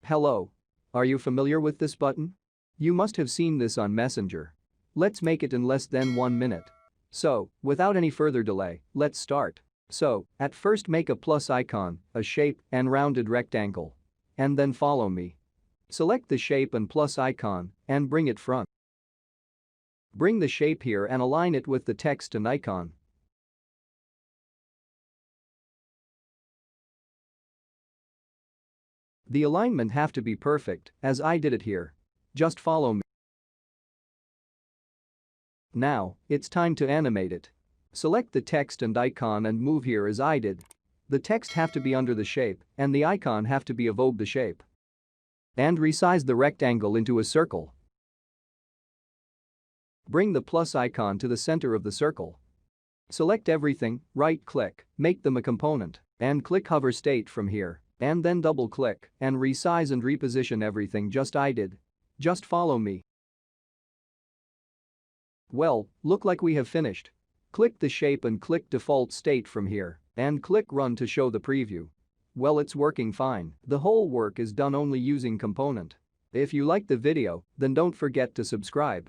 Hello. Are you familiar with this button? You must have seen this on Messenger. Let's make it in less than 1 minute. So, without any further delay, let's start. So, at first make a plus icon, a shape, and rounded rectangle. And then follow me. Select the shape and plus icon and bring it front. Bring the shape here and align it with the text and icon. The alignment have to be perfect, as I did it here. Just follow me. Now, it's time to animate it. Select the text and icon and move here as I did. The text have to be under the shape and the icon have to be above the shape. And resize the rectangle into a circle. Bring the plus icon to the center of the circle. Select everything, right-click, make them a component, and click hover state from here, and then double-click and resize and reposition everything just I did. Just follow me. Well, look like we have finished. Click the shape and click default state from here, and click run to show the preview. Well, it's working fine. The whole work is done only using component. If you like the video, then don't forget to subscribe.